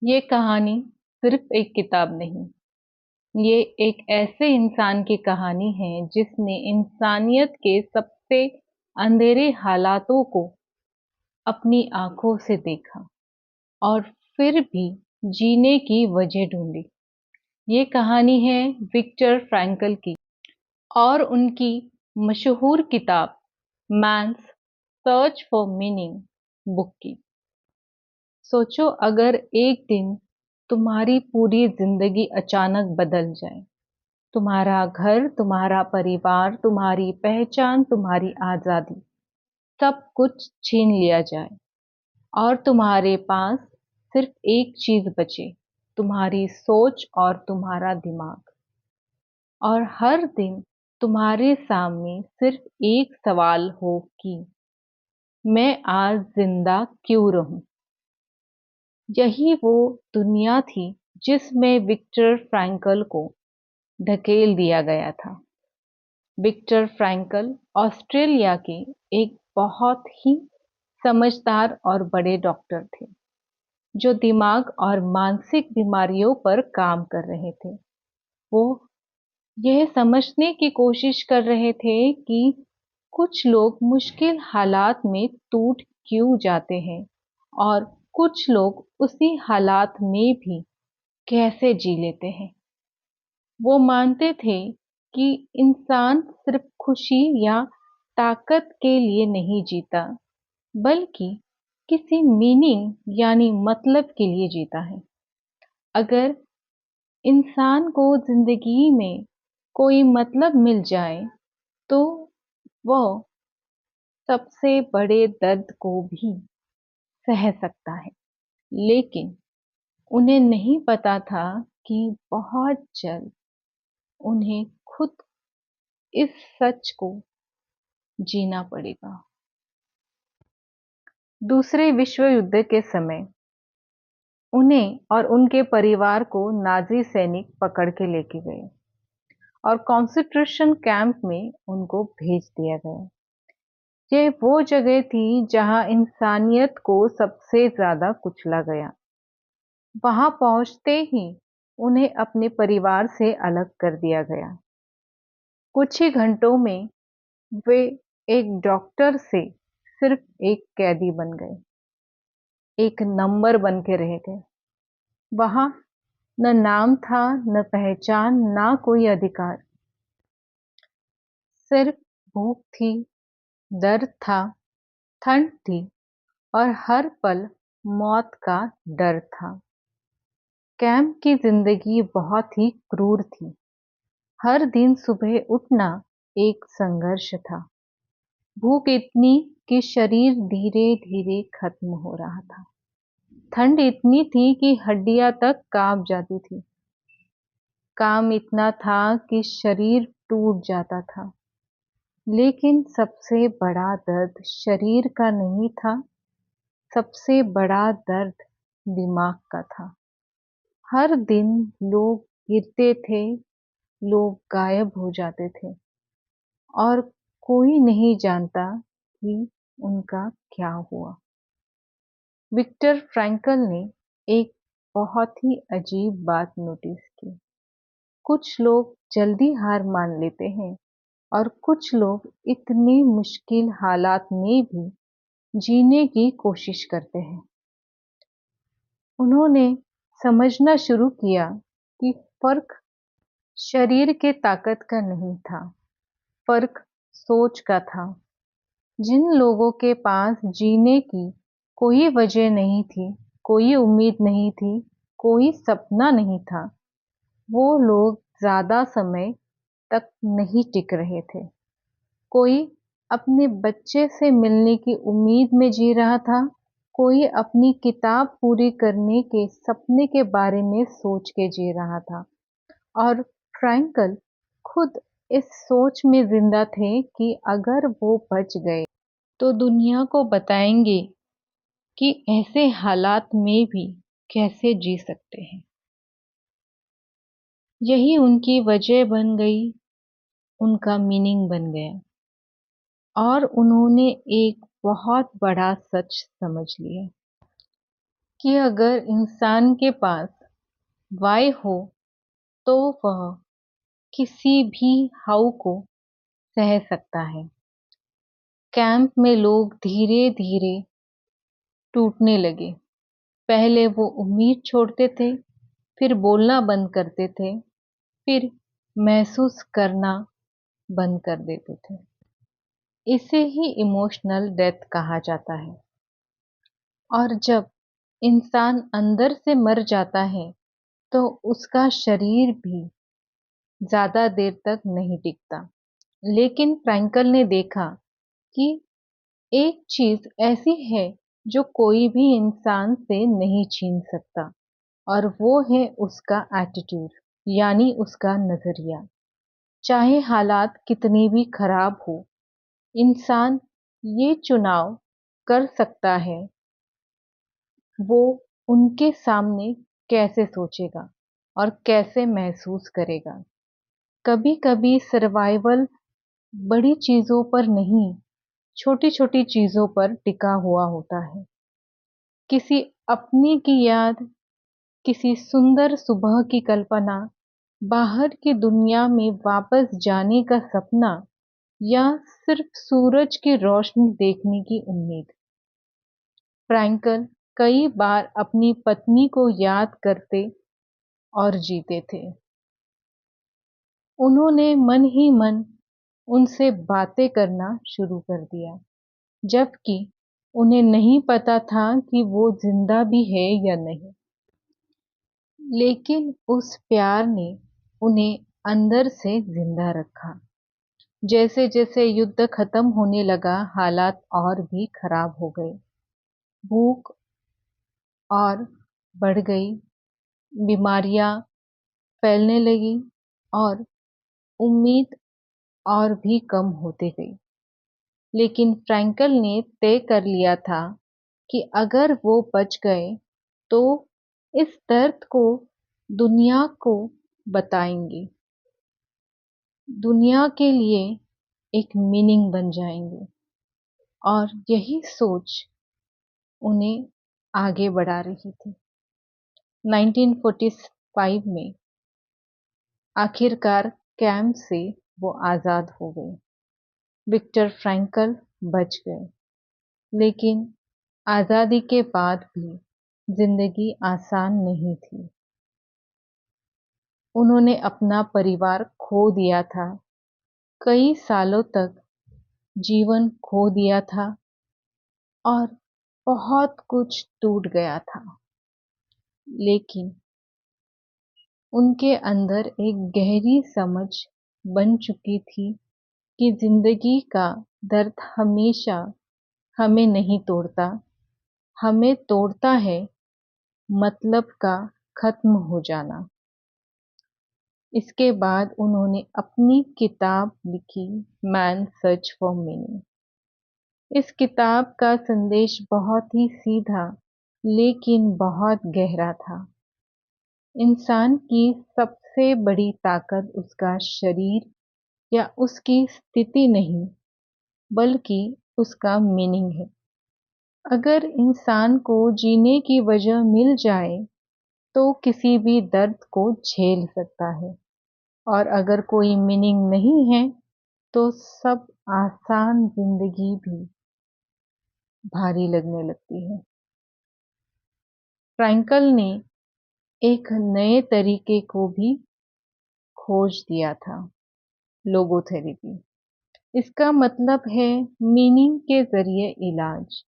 ये कहानी सिर्फ एक किताब नहीं, ये एक ऐसे इंसान की कहानी है जिसने इंसानियत के सबसे अंधेरे हालातों को अपनी आंखों से देखा और फिर भी जीने की वजह ढूंढी। ये कहानी है विक्टर फ्रैंकल की और उनकी मशहूर किताब man's search for meaning book की। सोचो अगर एक दिन तुम्हारी पूरी जिंदगी अचानक बदल जाए, तुम्हारा घर, तुम्हारा परिवार, तुम्हारी पहचान, तुम्हारी आजादी, सब कुछ छीन लिया जाए और तुम्हारे पास सिर्फ एक चीज बचे, तुम्हारी सोच और तुम्हारा दिमाग। और हर दिन तुम्हारे सामने सिर्फ एक सवाल हो कि मैं आज जिंदा क्यों रहूं। यही वो दुनिया थी जिसमें विक्टर फ्रैंकल को धकेल दिया गया था। विक्टर फ्रैंकल ऑस्ट्रेलिया के एक बहुत ही समझदार और बड़े डॉक्टर थे, जो दिमाग और मानसिक बीमारियों पर काम कर रहे थे। वो यह समझने की कोशिश कर रहे थे कि कुछ लोग मुश्किल हालात में टूट क्यों जाते हैं और कुछ लोग उसी हालात में भी कैसे जी लेते हैं। वो मानते थे कि इंसान सिर्फ खुशी या ताकत के लिए नहीं जीता, बल्कि किसी मीनिंग यानी मतलब के लिए जीता है। अगर इंसान को जिंदगी में कोई मतलब मिल जाए, तो वह सबसे बड़े दर्द को भी सह सकता है। लेकिन उन्हें नहीं पता था कि बहुत जल्द उन्हें खुद इस सच को जीना पड़ेगा। दूसरे विश्व युद्ध के समय उन्हें और उनके परिवार को नाजी सैनिक पकड़ के लेके गए और कॉन्सेंट्रेशन कैंप में उनको भेज दिया गया। ये वो जगह थी जहां इंसानियत को सबसे ज्यादा कुचला गया। वहां पहुंचते ही उन्हें अपने परिवार से अलग कर दिया गया। कुछ ही घंटों में वे एक डॉक्टर से सिर्फ एक कैदी बन गए, एक नंबर बन के रह गए। वहां न नाम था, न पहचान, ना कोई अधिकार। सिर्फ भूख थी, दर्द था, ठंड थी और हर पल मौत का डर था। कैंप की जिंदगी बहुत ही क्रूर थी। हर दिन सुबह उठना एक संघर्ष था। भूख इतनी कि शरीर धीरे धीरे खत्म हो रहा था। ठंड इतनी थी कि हड्डियां तक कांप जाती थी। काम इतना था कि शरीर टूट जाता था। लेकिन सबसे बड़ा दर्द शरीर का नहीं था, सबसे बड़ा दर्द दिमाग का था। हर दिन लोग गिरते थे, लोग गायब हो जाते थे और कोई नहीं जानता कि उनका क्या हुआ। विक्टर फ्रैंकल ने एक बहुत ही अजीब बात नोटिस की। कुछ लोग जल्दी हार मान लेते हैं और कुछ लोग इतने मुश्किल हालात में भी जीने की कोशिश करते हैं। उन्होंने समझना शुरू किया कि फर्क शरीर के ताकत का नहीं था, फर्क सोच का था। जिन लोगों के पास जीने की कोई वजह नहीं थी, कोई उम्मीद नहीं थी, कोई सपना नहीं था, वो लोग ज्यादा समय तक नहीं टिक रहे थे। कोई अपने बच्चे से मिलने की उम्मीद में जी रहा था, कोई अपनी किताब पूरी करने के सपने के बारे में सोच के जी रहा था और फ्रैंकल खुद इस सोच में जिंदा थे कि अगर वो बच गए तो दुनिया को बताएंगे कि ऐसे हालात में भी कैसे जी सकते हैं। यही उनकी वजह बन गई, उनका मीनिंग बन गया और उन्होंने एक बहुत बड़ा सच समझ लिया। कि अगर इंसान के पास वाय हो तो वह किसी भी हाव को सह सकता है। कैंप में लोग धीरे-धीरे टूटने लगे। पहले वो उम्मीद छोड़ते थे, फिर बोलना बंद करते थे, फिर महसूस करना बंद कर देते थे। इसे ही इमोशनल डेथ कहा जाता है। और जब इंसान अंदर से मर जाता है, तो उसका शरीर भी ज़्यादा देर तक नहीं टिकता। लेकिन फ्रैंकल ने देखा कि एक चीज़ ऐसी है जो कोई भी इंसान से नहीं छीन सकता और वो है उसका एटीट्यूड यानी उसका नज़रिया। चाहे हालात कितने भी खराब हो, इंसान ये चुनाव कर सकता है वो उनके सामने कैसे सोचेगा और कैसे महसूस करेगा। कभी-कभी सर्वाइवल बड़ी चीज़ों पर नहीं, छोटी-छोटी चीज़ों पर टिका हुआ होता है। किसी अपने की याद, किसी सुंदर सुबह की कल्पना, बाहर की दुनिया में वापस जाने का सपना या सिर्फ सूरज की रोशनी देखने की उम्मीद। फ्रैंकल कई बार अपनी पत्नी को याद करते और जीते थे। उन्होंने मन ही मन उनसे बातें करना शुरू कर दिया, जबकि उन्हें नहीं पता था कि वो जिंदा भी है या नहीं। लेकिन उस प्यार ने उन्हें अंदर से जिंदा रखा। जैसे जैसे युद्ध खत्म होने लगा, हालात और भी खराब हो गए। भूख और बढ़ गई, बीमारियां फैलने लगी और उम्मीद और भी कम होते गई। लेकिन फ्रैंकल ने तय कर लिया था कि अगर वो बच गए तो इस दर्द को दुनिया को बताएंगे, दुनिया के लिए एक मीनिंग बन जाएंगे। और यही सोच उन्हें आगे बढ़ा रही थी। 1945 में आखिरकार कैंप से वो आज़ाद हो गए। विक्टर फ्रैंकल बच गए, लेकिन आज़ादी के बाद भी जिंदगी आसान नहीं थी। उन्होंने अपना परिवार खो दिया था, कई सालों तक जीवन खो दिया था और बहुत कुछ टूट गया था। लेकिन उनके अंदर एक गहरी समझ बन चुकी थी कि जिंदगी का दर्द हमेशा हमें नहीं तोड़ता, हमें तोड़ता है मतलब का खत्म हो जाना। इसके बाद उन्होंने अपनी किताब लिखी, मैन सर्च फॉर मीनिंग। इस किताब का संदेश बहुत ही सीधा लेकिन बहुत गहरा था। इंसान की सबसे बड़ी ताकत उसका शरीर या उसकी स्थिति नहीं, बल्कि उसका मीनिंग है। अगर इंसान को जीने की वजह मिल जाए तो किसी भी दर्द को झेल सकता है, और अगर कोई मीनिंग नहीं है तो सब आसान जिंदगी भी भारी लगने लगती है। फ्रैंकल ने एक नए तरीके को भी खोज दिया था, लोगोथेरेपी। इसका मतलब है मीनिंग के जरिए इलाज।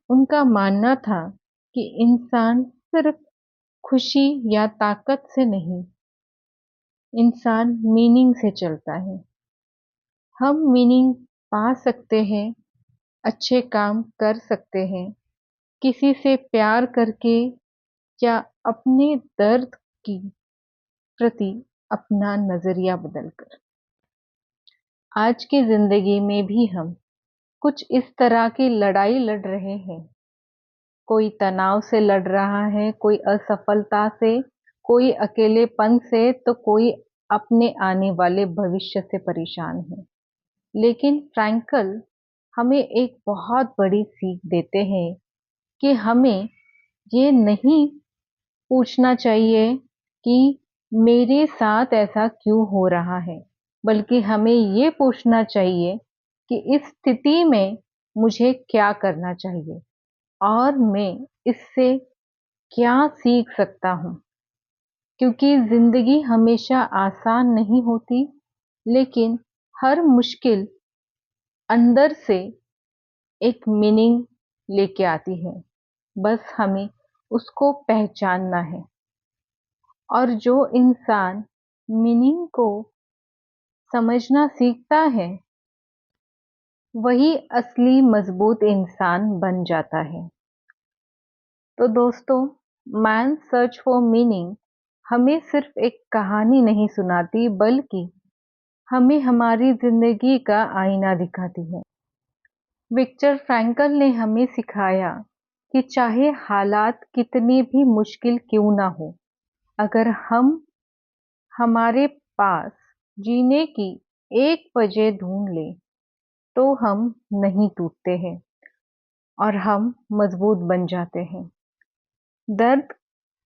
उनका मानना था कि इंसान सिर्फ खुशी या ताकत से नहीं, इंसान मीनिंग से चलता है। हम मीनिंग पा सकते हैं, अच्छे काम कर सकते हैं, किसी से प्यार करके या अपने दर्द की प्रति अपना नजरिया बदलकर। आज की जिंदगी में भी हम कुछ इस तरह की लड़ाई लड़ रहे हैं। कोई तनाव से लड़ रहा है, कोई असफलता से, कोई अकेलेपन से, तो कोई अपने आने वाले भविष्य से परेशान है। लेकिन फ्रैंकल हमें एक बहुत बड़ी सीख देते हैं कि हमें ये नहीं पूछना चाहिए कि मेरे साथ ऐसा क्यों हो रहा है, बल्कि हमें ये पूछना चाहिए कि इस स्थिति में मुझे क्या करना चाहिए और मैं इससे क्या सीख सकता हूँ। क्योंकि ज़िंदगी हमेशा आसान नहीं होती, लेकिन हर मुश्किल अंदर से एक मीनिंग लेके आती है। बस हमें उसको पहचानना है। और जो इंसान मीनिंग को समझना सीखता है, वही असली मजबूत इंसान बन जाता है। तो दोस्तों, मैन सर्च फॉर मीनिंग हमें सिर्फ एक कहानी नहीं सुनाती, बल्कि हमें हमारी जिंदगी का आईना दिखाती है। विक्टर फ्रैंकल ने हमें सिखाया कि चाहे हालात कितने भी मुश्किल क्यों ना हो, अगर हम हमारे पास जीने की एक वजह ढूंढ लें, तो हम नहीं टूटते हैं और हम मजबूत बन जाते हैं। दर्द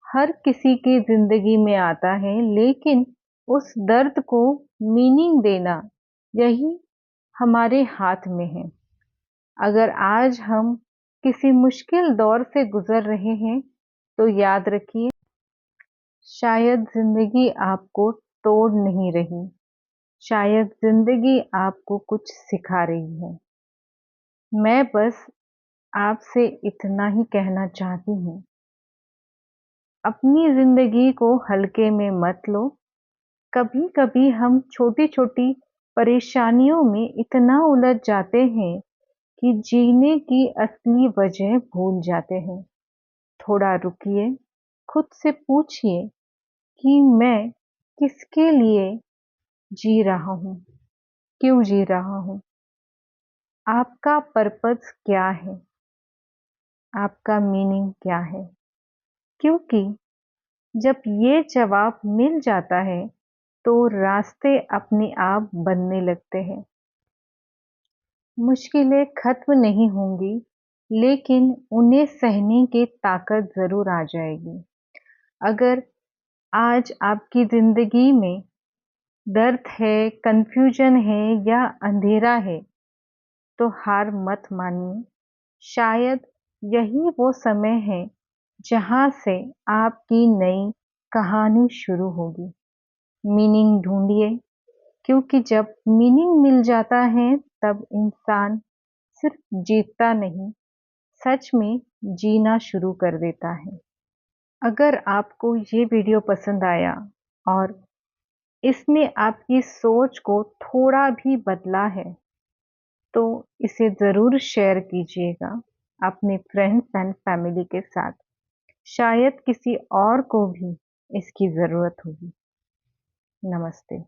हर किसी की जिंदगी में आता है, लेकिन उस दर्द को मीनिंग देना, यही हमारे हाथ में है। अगर आज हम किसी मुश्किल दौर से गुजर रहे हैं, तो याद रखिए, शायद जिंदगी आपको तोड़ नहीं रही, शायद जिंदगी आपको कुछ सिखा रही है। मैं बस आपसे इतना ही कहना चाहती हूँ, अपनी जिंदगी को हल्के में मत लो। कभी कभी हम छोटी छोटी परेशानियों में इतना उलझ जाते हैं कि जीने की असली वजह भूल जाते हैं। थोड़ा रुकिए, खुद से पूछिए कि मैं किसके लिए जी रहा हूँ, क्यों जी रहा हूँ, आपका पर्पस क्या है, आपका मीनिंग क्या है। क्योंकि जब ये जवाब मिल जाता है, तो रास्ते अपने आप बनने लगते हैं। मुश्किलें खत्म नहीं होंगी, लेकिन उन्हें सहने की ताकत जरूर आ जाएगी। अगर आज आपकी जिंदगी में दर्द है, कंफ्यूजन है या अंधेरा है, तो हार मत मानिए। शायद यही वो समय है जहां से आपकी नई कहानी शुरू होगी। मीनिंग ढूंढिए, क्योंकि जब मीनिंग मिल जाता है, तब इंसान सिर्फ जीतता नहीं, सच में जीना शुरू कर देता है। अगर आपको ये वीडियो पसंद आया और इसने आपकी सोच को थोड़ा भी बदला है, तो इसे ज़रूर शेयर कीजिएगा अपने फ्रेंड्स एंड फैमिली के साथ। शायद किसी और को भी इसकी ज़रूरत होगी। नमस्ते।